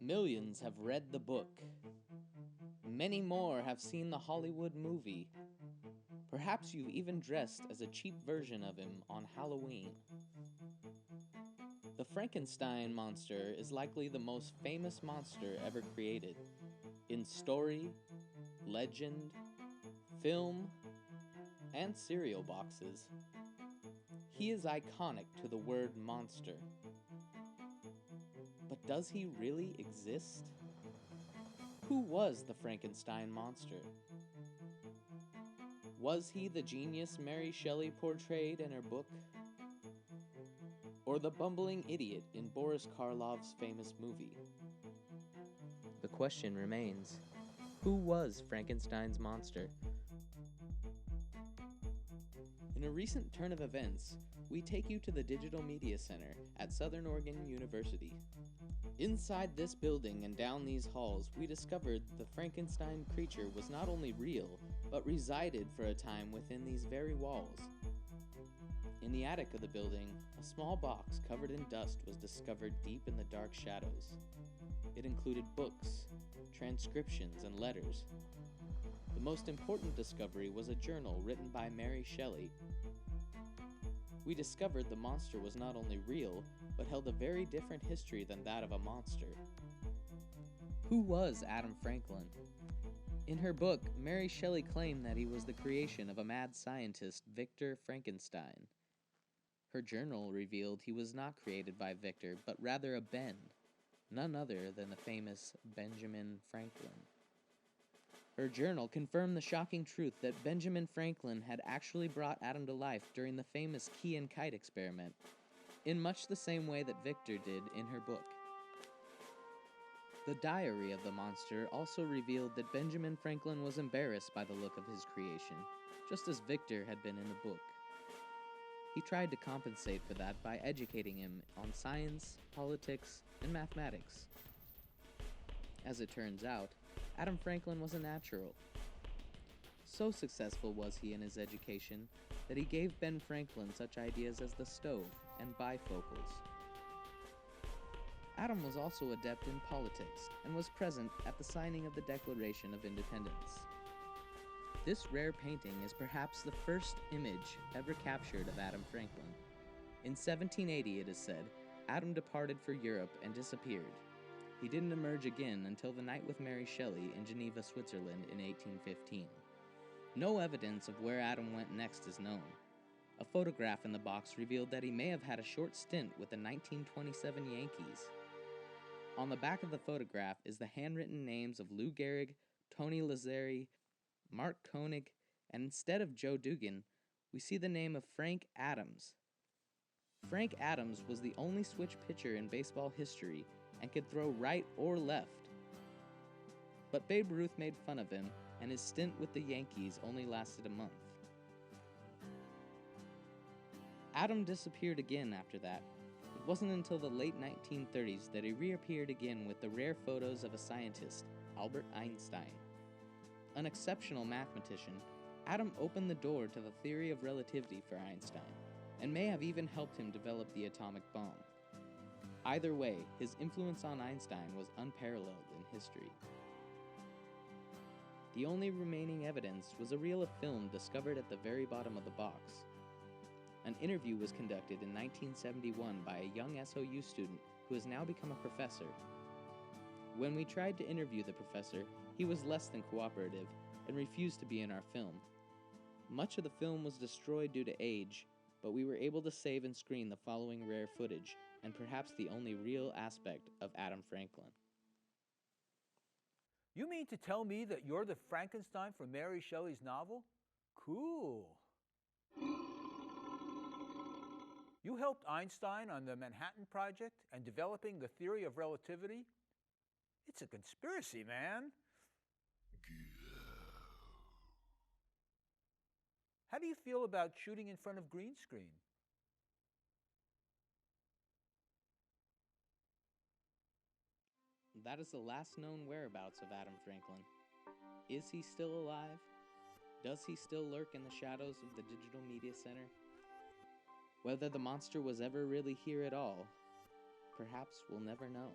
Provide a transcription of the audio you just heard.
Millions have read the book. Many more have seen the Hollywood movie. Perhaps you've even dressed as a cheap version of him on Halloween. The Frankenstein monster is likely the most famous monster ever created. In story, legend, film, and cereal boxes. He is iconic to the word monster. But does he really exist? Who was the Frankenstein monster? Was he the genius Mary Shelley portrayed in her book? Or the bumbling idiot in Boris Karloff's famous movie? The question remains, who was Frankenstein's monster? In a recent turn of events, we take you to the Digital Media Center at Southern Oregon University. Inside this building and down these halls, we discovered the Frankenstein creature was not only real, but resided for a time within these very walls. In the attic of the building, a small box covered in dust was discovered deep in the dark shadows. It included books, transcriptions, and letters. The most important discovery was a journal written by Mary Shelley. We discovered the monster was not only real, but held a very different history than that of a monster. Who was Adam Franklin? In her book, Mary Shelley claimed that he was the creation of a mad scientist, Victor Frankenstein. Her journal revealed he was not created by Victor, but rather a Ben, none other than the famous Benjamin Franklin. Her journal confirmed the shocking truth that Benjamin Franklin had actually brought Adam to life during the famous key and kite experiment, in much the same way that Victor did in her book. The diary of the monster also revealed that Benjamin Franklin was embarrassed by the look of his creation, just as Victor had been in the book. He tried to compensate for that by educating him on science, politics, and mathematics. As it turns out, Adam Franklin was a natural. So successful was he in his education that he gave Ben Franklin such ideas as the stove and bifocals. Adam was also adept in politics and was present at the signing of the Declaration of Independence. This rare painting is perhaps the first image ever captured of Adam Franklin. In 1780, it is said, Adam departed for Europe and disappeared. He didn't emerge again until The Night with Mary Shelley in Geneva, Switzerland in 1815. No evidence of where Adam went next is known. A photograph in the box revealed that he may have had a short stint with the 1927 Yankees. On the back of the photograph is the handwritten names of Lou Gehrig, Tony Lazzari, Mark Koenig, and instead of Joe Dugan, we see the name of Frank Adams. Frank Adams was the only switch pitcher in baseball history and could throw right or left. But Babe Ruth made fun of him, and his stint with the Yankees only lasted a month. Adam disappeared again after that. It wasn't until the late 1930s that he reappeared again with the rare photos of a scientist, Albert Einstein. An exceptional mathematician, Adam opened the door to the theory of relativity for Einstein, and may have even helped him develop the atomic bomb. Either way, his influence on Einstein was unparalleled in history. The only remaining evidence was a reel of film discovered at the very bottom of the box. An interview was conducted in 1971 by a young SOU student who has now become a professor. When we tried to interview the professor, he was less than cooperative and refused to be in our film. Much of the film was destroyed due to age, but we were able to save and screen the following rare footage, and perhaps the only real aspect of Adam Franklin. You mean to tell me that you're the Frankenstein from Mary Shelley's novel? Cool. You helped Einstein on the Manhattan Project and developing the theory of relativity? It's a conspiracy, man. How do you feel about shooting in front of green screen? That is the last known whereabouts of Adam Franklin. Is he still alive? Does he still lurk in the shadows of the Digital Media Center? Whether the monster was ever really here at all, perhaps we'll never know.